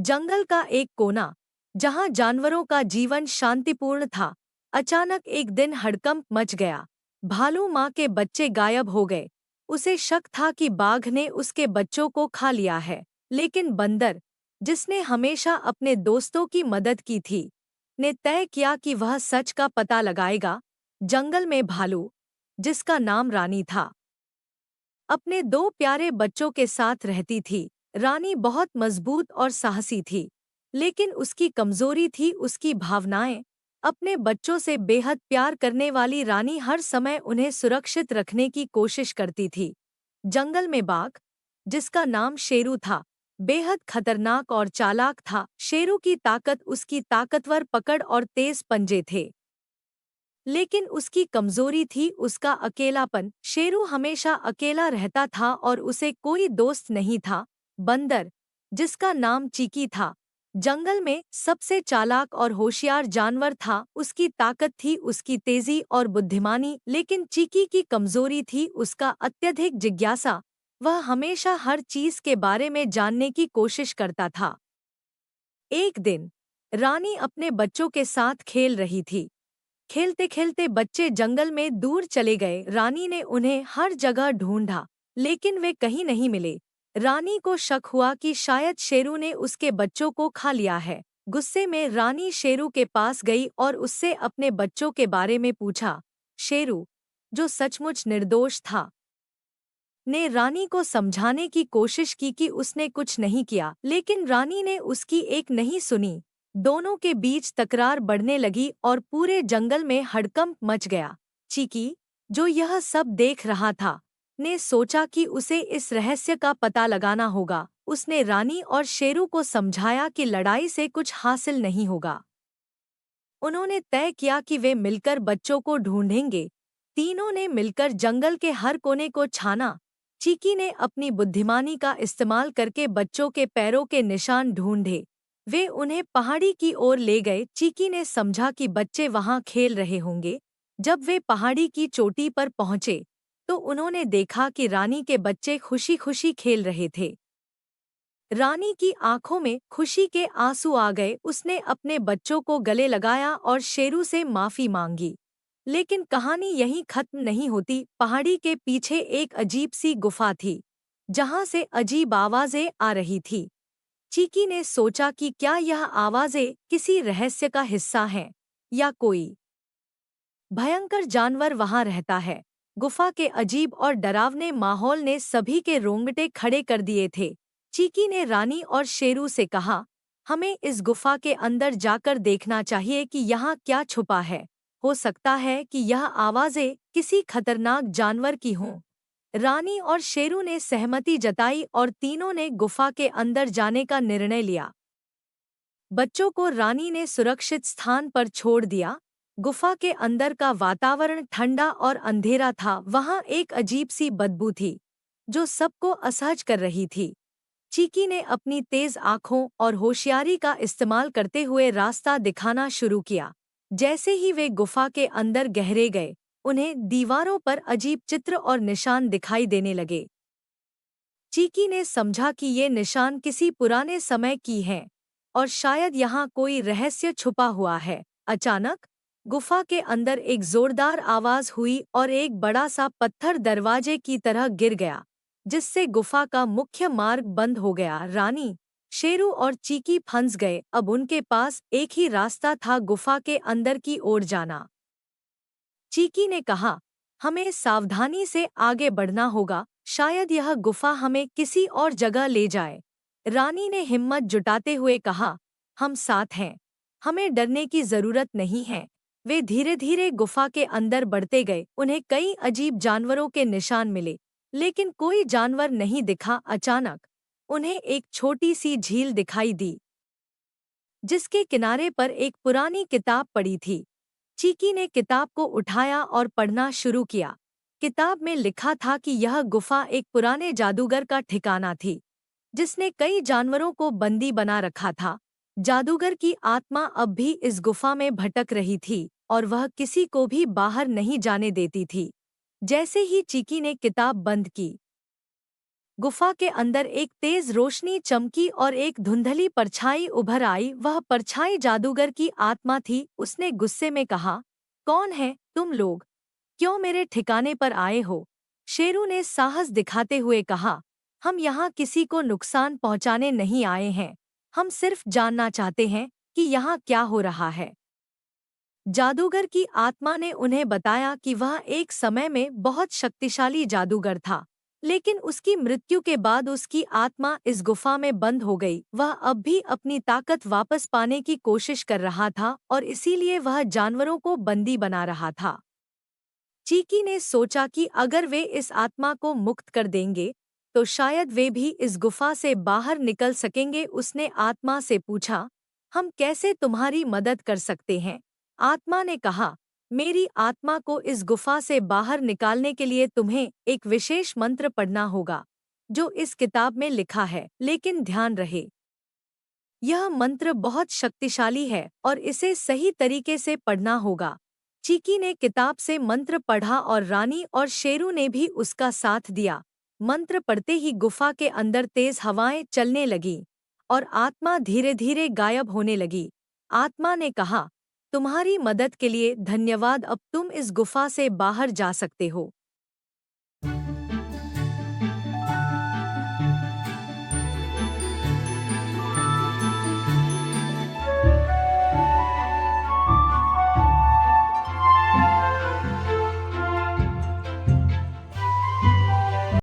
जंगल का एक कोना, जहां जानवरों का जीवन शांतिपूर्ण था, अचानक एक दिन हड़कंप मच गया। भालू माँ के बच्चे गायब हो गए। उसे शक था कि बाघ ने उसके बच्चों को खा लिया है, लेकिन बंदर, जिसने हमेशा अपने दोस्तों की मदद की थी, ने तय किया कि वह सच का पता लगाएगा। जंगल में भालू, जिसका नाम रानी था, अपने दो प्यारे बच्चों के साथ रहती थी। रानी बहुत मजबूत और साहसी थी, लेकिन उसकी कमजोरी थी उसकी भावनाएं। अपने बच्चों से बेहद प्यार करने वाली रानी हर समय उन्हें सुरक्षित रखने की कोशिश करती थी। जंगल में बाघ, जिसका नाम शेरू था, बेहद खतरनाक और चालाक था। शेरू की ताकत उसकी ताकतवर पकड़ और तेज पंजे थे, लेकिन उसकी कमजोरी थी उसका अकेलापन। शेरू हमेशा अकेला रहता था और उसे कोई दोस्त नहीं था। बंदर, जिसका नाम चीकी था, जंगल में सबसे चालाक और होशियार जानवर था। उसकी ताकत थी उसकी तेजी और बुद्धिमानी, लेकिन चीकी की कमजोरी थी उसका अत्यधिक जिज्ञासा। वह हमेशा हर चीज के बारे में जानने की कोशिश करता था। एक दिन रानी अपने बच्चों के साथ खेल रही थी। खेलते खेलते बच्चे जंगल में दूर चले गए। रानी ने उन्हें हर जगह ढूंढा, लेकिन वे कहीं नहीं मिले। रानी को शक हुआ कि शायद शेरू ने उसके बच्चों को खा लिया है। गुस्से में रानी शेरू के पास गई और उससे अपने बच्चों के बारे में पूछा। शेरू, जो सचमुच निर्दोष था, ने रानी को समझाने की कोशिश की कि उसने कुछ नहीं किया, लेकिन रानी ने उसकी एक नहीं सुनी। दोनों के बीच तकरार बढ़ने लगी और पूरे जंगल में हड़कंप मच गया। चीकी, जो यह सब देख रहा था, ने सोचा कि उसे इस रहस्य का पता लगाना होगा। उसने रानी और शेरू को समझाया कि लड़ाई से कुछ हासिल नहीं होगा। उन्होंने तय किया कि वे मिलकर बच्चों को ढूंढेंगे। तीनों ने मिलकर जंगल के हर कोने को छाना। चीकी ने अपनी बुद्धिमानी का इस्तेमाल करके बच्चों के पैरों के निशान ढूंढे। वे उन्हें पहाड़ी की ओर ले गए। चीकी ने समझा कि बच्चे वहां खेल रहे होंगे। जब वे पहाड़ी की चोटी पर पहुंचे, तो उन्होंने देखा कि रानी के बच्चे खुशी खुशी खेल रहे थे। रानी की आंखों में खुशी के आंसू आ गए। उसने अपने बच्चों को गले लगाया और शेरू से माफी मांगी। लेकिन कहानी यहीं खत्म नहीं होती। पहाड़ी के पीछे एक अजीब सी गुफा थी, जहां से अजीब आवाजें आ रही थी। चीकी ने सोचा कि क्या यह आवाजें किसी रहस्य का हिस्सा हैं, या कोई भयंकर जानवर वहां रहता है। गुफा के अजीब और डरावने माहौल ने सभी के रोंगटे खड़े कर दिए थे। चीकी ने रानी और शेरू से कहा, हमें इस गुफा के अंदर जाकर देखना चाहिए कि यहाँ क्या छुपा है। हो सकता है कि यह आवाजें किसी खतरनाक जानवर की हों। रानी और शेरू ने सहमति जताई और तीनों ने गुफा के अंदर जाने का निर्णय लिया। बच्चों को रानी ने सुरक्षित स्थान पर छोड़ दिया। गुफा के अंदर का वातावरण ठंडा और अंधेरा था। वहां एक अजीब सी बदबू थी, जो सबको असहज कर रही थी। चीकी ने अपनी तेज आंखों और होशियारी का इस्तेमाल करते हुए रास्ता दिखाना शुरू किया। जैसे ही वे गुफा के अंदर गहरे गए, उन्हें दीवारों पर अजीब चित्र और निशान दिखाई देने लगे। चीकी ने समझा कि ये निशान किसी पुराने समय की हैं और शायद यहाँ कोई रहस्य छुपा हुआ है। अचानक गुफा के अंदर एक जोरदार आवाज हुई और एक बड़ा सा पत्थर दरवाजे की तरह गिर गया, जिससे गुफा का मुख्य मार्ग बंद हो गया। रानी, शेरू और चीकी फंस गए। अब उनके पास एक ही रास्ता था, गुफा के अंदर की ओर जाना। चीकी ने कहा, हमें सावधानी से आगे बढ़ना होगा, शायद यह गुफा हमें किसी और जगह ले जाए। रानी ने हिम्मत जुटाते हुए कहा, हम साथ हैं, हमें डरने की जरूरत नहीं है। वे धीरे धीरे गुफा के अंदर बढ़ते गए। उन्हें कई अजीब जानवरों के निशान मिले, लेकिन कोई जानवर नहीं दिखा। अचानक उन्हें एक छोटी सी झील दिखाई दी, जिसके किनारे पर एक पुरानी किताब पड़ी थी। चीकी ने किताब को उठाया और पढ़ना शुरू किया। किताब में लिखा था कि यह गुफा एक पुराने जादूगर का ठिकाना थी, जिसने कई जानवरों को बंदी बना रखा था। जादूगर की आत्मा अब भी इस गुफा में भटक रही थी और वह किसी को भी बाहर नहीं जाने देती थी। जैसे ही चीकी ने किताब बंद की, गुफा के अंदर एक तेज रोशनी चमकी और एक धुंधली परछाई उभर आई। वह परछाई जादूगर की आत्मा थी। उसने गुस्से में कहा, कौन है तुम लोग? क्यों मेरे ठिकाने पर आए हो? शेरू ने साहस दिखाते हुए कहा, हम यहाँ किसी को नुकसान पहुँचाने नहीं आए हैं। हम सिर्फ जानना चाहते हैं कि यहाँ क्या हो रहा है। जादूगर की आत्मा ने उन्हें बताया कि वह एक समय में बहुत शक्तिशाली जादूगर था, लेकिन उसकी मृत्यु के बाद उसकी आत्मा इस गुफा में बंद हो गई। वह अब भी अपनी ताकत वापस पाने की कोशिश कर रहा था और इसीलिए वह जानवरों को बंदी बना रहा था। चीकी ने सोचा कि अगर वे इस आत्मा को मुक्त कर देंगे तो शायद वे भी इस गुफा से बाहर निकल सकेंगे। उसने आत्मा से पूछा, हम कैसे तुम्हारी मदद कर सकते हैं? आत्मा ने कहा, मेरी आत्मा को इस गुफा से बाहर निकालने के लिए तुम्हें एक विशेष मंत्र पढ़ना होगा जो इस किताब में लिखा है। लेकिन ध्यान रहे, यह मंत्र बहुत शक्तिशाली है और इसे सही तरीके से पढ़ना होगा। चीकी ने किताब से मंत्र पढ़ा और रानी और शेरू ने भी उसका साथ दिया। मंत्र पढ़ते ही गुफा के अंदर तेज हवाएं चलने लगीं और आत्मा धीरे धीरे गायब होने लगी। आत्मा ने कहा, तुम्हारी मदद के लिए धन्यवाद, अब तुम इस गुफा से बाहर जा सकते हो।